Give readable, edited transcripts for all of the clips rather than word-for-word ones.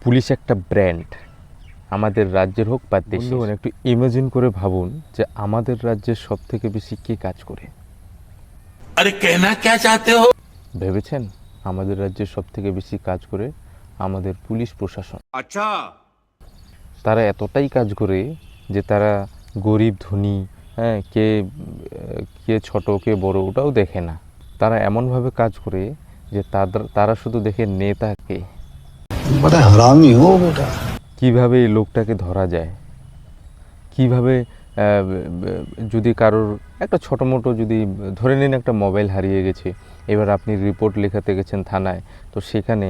Police একটা brand, আমাদের রাজ্যের হোক বা দেশের। একটু ইমাজিন করে ভাবুন যে আমাদের রাজ্যের সব থেকে বেশি কে কাজ করে। अरे कहना क्या चाहते हो? ভেবেছেন আমাদের রাজ্যের সব থেকে বেশি কাজ করে আমাদের পুলিশ প্রশাসন। अच्छा, তারা এতটাই কাজ করে যে তারা গরিব ধনী, হ্যাঁ, কে কে ছোট কে বড় ওটাও দেখে না। তারা এমনভাবে কাজ করে যে তারা শুধু দেখে নেতাকে, बड़ा हरामी हो बेटा। কিভাবে এই লোকটাকে ধরা যায়, কিভাবে যদি কারোর একটা ছোটো মোটো যদি ধরে নিন একটা মোবাইল হারিয়ে গেছে, এবার আপনি রিপোর্ট লেখাতে গেছেন থানায়, তো সেখানে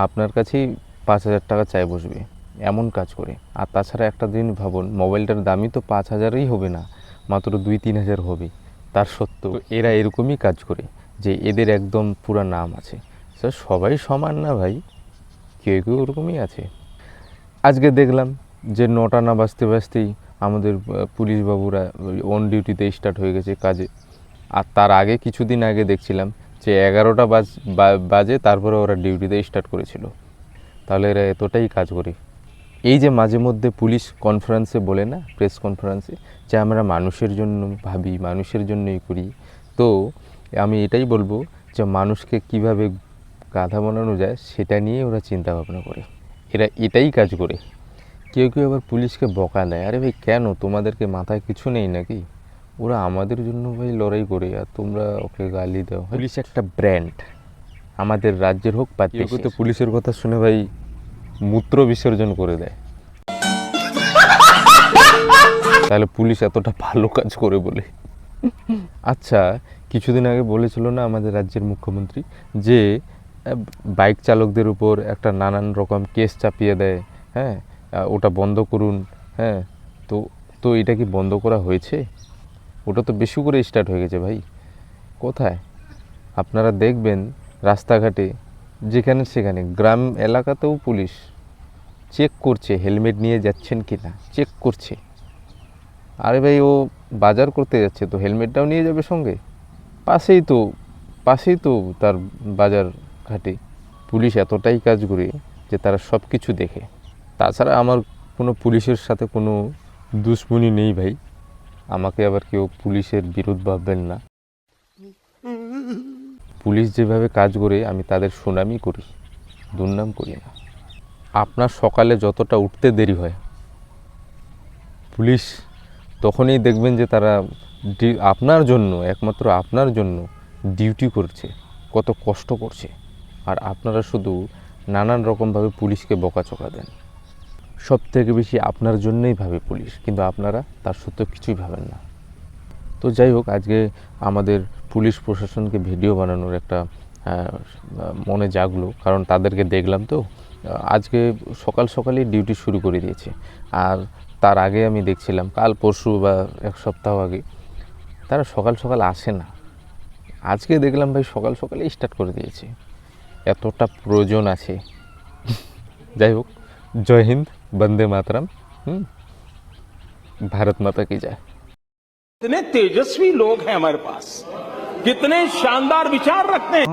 আপনার কাছেই 5,000 টাকা চাই বসবে, এমন কাজ করে। আর তাছাড়া একটা দিন ভাবুন, মোবাইলটার দামই তো 5,000ই হবে না, মাত্র 2-3 হাজার হবে। তার সত্ত্বেও এরা এরকমই কাজ করে যে এদের একদম পুরো নাম আছে। স্যার সবাই সমান না ভাই, কেউ কেউ ওরকমই আছে। আজকে দেখলাম যে 9টা না বাজতে বাজতেই আমাদের পুলিশ বাবুরা অন ডিউটিতে স্টার্ট হয়ে গেছে কাজে। আর তার আগে কিছুদিন আগে দেখছিলাম যে 11টা বাজে তারপরে ওরা ডিউটিতে স্টার্ট করেছিল। তাহলে এরা এতটাই কাজ করে। এই যে মাঝে মধ্যে পুলিশ কনফারেন্সে বলে না, প্রেস কনফারেন্সে, যে আমরা মানুষের জন্য ভাবি, মানুষের জন্যই করি, তো আমি এটাই বলবো যে মানুষকে কিভাবে গাধা বানানো যায় সেটা নিয়ে ওরা চিন্তা ভাবনা করে, এরা এটাই কাজ করে। কেউ কেউ আবার পুলিশকে বকা দেয়, আরে ভাই কেন, তোমাদেরকে মাথায় কিছু নেই নাকি? ওরা আমাদের জন্য ভাই লড়াই করে আর তোমরা ওকে গালি দাও। পুলিশ একটা ব্র্যান্ড, আমাদের রাজ্যের হোক বা দেশের। তো পুলিশের কথা শুনে ভাই মূত্র বিসর্জন করে দেয়। তাহলে পুলিশ এতটা ভালো কাজ করে বলে। আচ্ছা, কিছুদিন আগে বলেছিল না আমাদের রাজ্যের মুখ্যমন্ত্রী যে বাইক চালকদের উপর একটা নানান রকম কেস চাপিয়ে দেয়, হ্যাঁ, ওটা বন্ধ করুন। হ্যাঁ, তো তো এটা কি বন্ধ করা হয়েছে? ওটা তো বেশি করে স্টার্ট হয়ে গেছে ভাই। কোথায় আপনারা দেখবেন রাস্তাঘাটে যেখানে সেখানে, গ্রাম এলাকাতেও পুলিশ চেক করছে হেলমেট নিয়ে যাচ্ছেন কি না, চেক করছে। আরে ভাই ও বাজার করতে যাচ্ছে তো হেলমেটটাও নিয়ে যাবে সঙ্গে, পাশেই তো তার বাজার ঘাটে। পুলিশ এতটাই কাজ করে যে তারা সব কিছু দেখে। তাছাড়া আমার কোনো পুলিশের সাথে কোনো দুশ্মনী নেই ভাই, আমাকে আবার কেউ পুলিশের বিরোধ ভাববেন না। পুলিশ যেভাবে কাজ করে আমি তাদের সুনামই করি, দুর্নাম করি না। আপনার সকালে যতটা উঠতে দেরি হয়, পুলিশ তখনই দেখবেন যে তারা আপনার জন্য, একমাত্র আপনার জন্য ডিউটি করছে, কত কষ্ট করছে। আর আপনারা শুধু নানান রকমভাবে পুলিশকে বকাচকা দেন। সব থেকে বেশি আপনার জন্যই ভাবে পুলিশ, কিন্তু আপনারা তার সত্ত্বেও কিছুই ভাবেন না। তো যাই হোক, আজকে আমাদের পুলিশ প্রশাসনকে ভিডিও বানানোর একটা মনে জাগলো, কারণ তাদেরকে দেখলাম তো আজকে সকাল সকালই ডিউটি শুরু করে দিয়েছে। আর তার আগে আমি দেখছিলাম কাল পরশু বা এক সপ্তাহ আগে তারা সকাল সকাল আসে না, আজকে দেখলাম ভাই সকাল সকালেই স্টার্ট করে দিয়েছে। এতটা প্রয়োজন আছে। যাই হোক, জয় হিন্দ, বন্দে মাতরম, भारत माता की जय। कितने तेजस्वी लोग हैं हमारे पास, कितने शानदार विचार रखते हैं।